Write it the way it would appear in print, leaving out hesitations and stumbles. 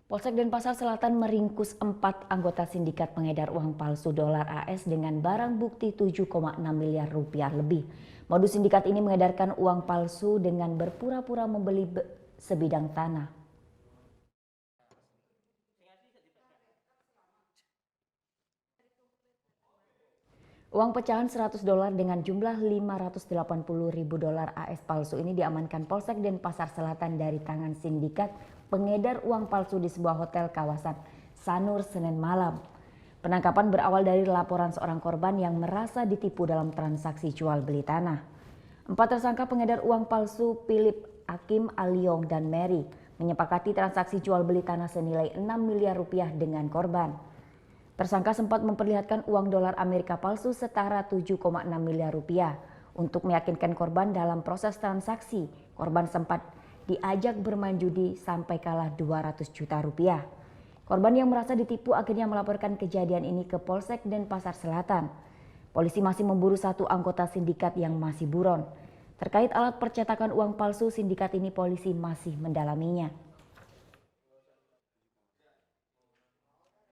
Polsek Denpasar Selatan meringkus 4 anggota sindikat pengedar uang palsu dolar AS dengan barang bukti 7,6 miliar rupiah lebih. Modus sindikat ini mengedarkan uang palsu dengan berpura-pura membeli sebidang tanah. Uang pecahan 100 dolar dengan jumlah 580 ribu dolar AS palsu ini diamankan Polsek Denpasar Selatan dari tangan sindikat pengedar uang palsu di sebuah hotel kawasan Sanur Senin malam. Penangkapan berawal dari laporan seorang korban yang merasa ditipu dalam transaksi jual beli tanah. 4 tersangka pengedar uang palsu Philip, Hakim, Aliong, dan Mary menyepakati transaksi jual beli tanah senilai 6 miliar rupiah dengan korban. Tersangka sempat memperlihatkan uang dolar Amerika palsu setara 7,6 miliar rupiah. Untuk meyakinkan korban dalam proses transaksi, korban sempat diajak bermain judi sampai kalah 200 juta rupiah. Korban yang merasa ditipu akhirnya melaporkan kejadian ini ke Polsek Denpasar Selatan. Polisi masih memburu 1 anggota sindikat yang masih buron. Terkait alat percetakan uang palsu sindikat ini, polisi masih mendalaminya.